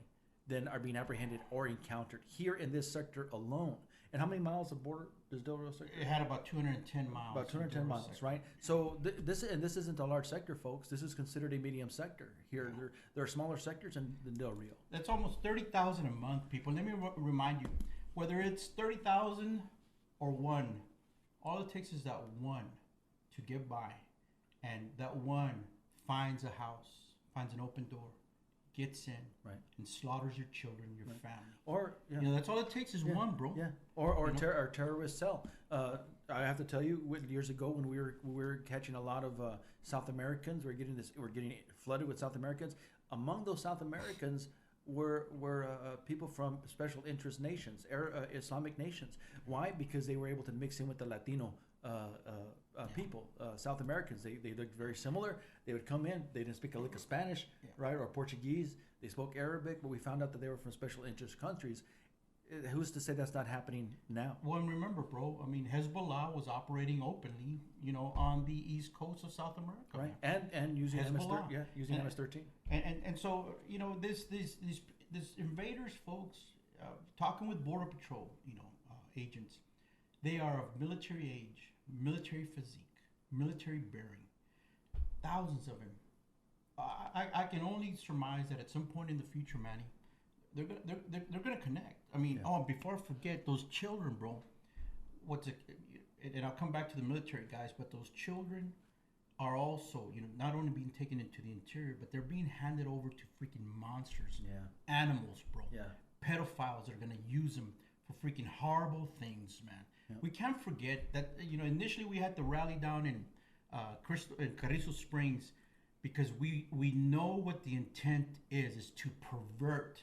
than are being apprehended or encountered here in this sector alone. And how many miles of border does Del Rio sector? It had about 210 miles. About 210 miles, right? So this isn't a large sector, folks. This is considered a medium sector. Here, there are smaller sectors than Del Rio. That's almost 30,000 a month, people. Let me remind you, whether it's 30,000 or 1, all it takes is that 1 to get by, and that 1 finds a house, finds an open door, gets in, and slaughters your children, your family. Or you know, that's all it takes is 1, bro. Yeah. Or a terrorist cell. I have to tell you, years ago when we were catching a lot of South Americans, we're getting flooded with South Americans. Among those South Americans were people from special interest nations, Islamic nations. Why? Because they were able to mix in with the Latino people, South Americans. They looked very similar. They would come in. They didn't speak a lick of Spanish, right, or Portuguese. They spoke Arabic, but we found out that they were from special interest countries. Who's to say that's not happening now? Well, and remember, bro, I mean, Hezbollah was operating openly, you know, on the east coast of South America, right? And using MS-13, using MS-13. And so, you know, this invaders, folks, talking with Border Patrol, you know, agents, they are of military age, military physique, military bearing, thousands of them. I can only surmise that at some point in the future, Manny, they're gonna connect. I mean, before I forget, those children, bro. And I'll come back to the military guys, but those children are also, you know, not only being taken into the interior, but they're being handed over to freaking monsters, animals, bro. Pedophiles that are gonna use them for freaking horrible things, man. We can't forget that, you know, initially we had the rally down in Carrizo Springs because we know what the intent is to pervert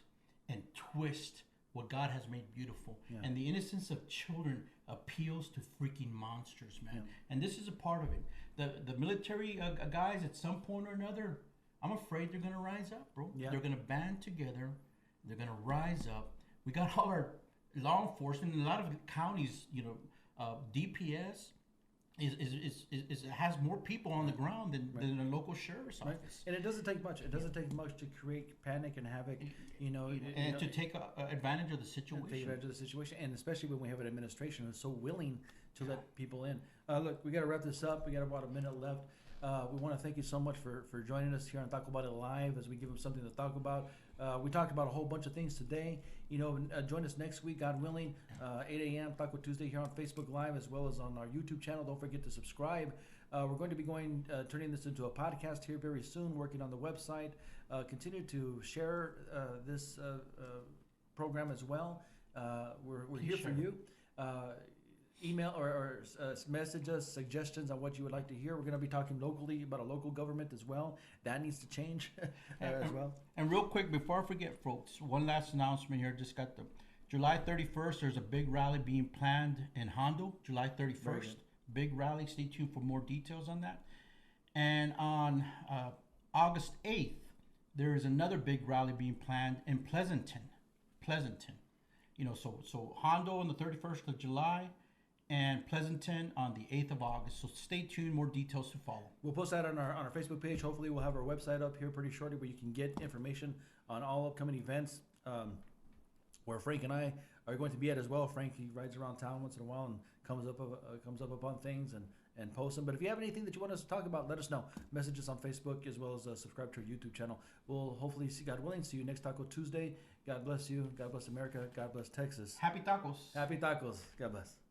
and twist what God has made beautiful. And the innocence of children appeals to freaking monsters, man. And this is a part of it. The military guys, at some point or another, I'm afraid they're going to rise up, bro. They're going to band together. They're going to rise up. We got all our law enforcement in a lot of counties, you know, DPS has more people on the ground than a local sheriff's office. And it doesn't take much. It doesn't take much to create panic and havoc, you know. And to take advantage of the situation. Take advantage of the situation, and especially when we have an administration who's so willing to let people in. Look, we got to wrap this up. We got about a minute left. We want to thank you so much for joining us here on Tacobout It Live as we give them something to talk about. We talked about a whole bunch of things today. You know, join us next week, God willing, 8 a.m. Taco Tuesday here on Facebook Live as well as on our YouTube channel. Don't forget to subscribe. We're going to be turning this into a podcast here very soon, working on the website. Continue to share this program as well. We're here for you. Email or message us suggestions on what you would like to hear. We're going to be talking locally about a local government as well. That needs to change as well. And real quick, before I forget, folks, one last announcement here. Just got the July 31st. There's a big rally being planned in Hondo, July 31st. Big rally. Stay tuned for more details on that. And on August 8th, there is another big rally being planned in Pleasanton. You know, so Hondo on the 31st of July. And Pleasanton on the 8th of August. So stay tuned. More details to follow. We'll post that on our Facebook page. Hopefully, we'll have our website up here pretty shortly where you can get information on all upcoming events. Where Frank and I are you going to be at as well. Frank, he rides around town once in a while and comes up upon things and posts them. But if you have anything that you want us to talk about, let us know. Message us on Facebook as well as subscribe to our YouTube channel. We'll hopefully, God willing, see you next Taco Tuesday. God bless you. God bless America. God bless Texas. Happy tacos. Happy tacos. God bless.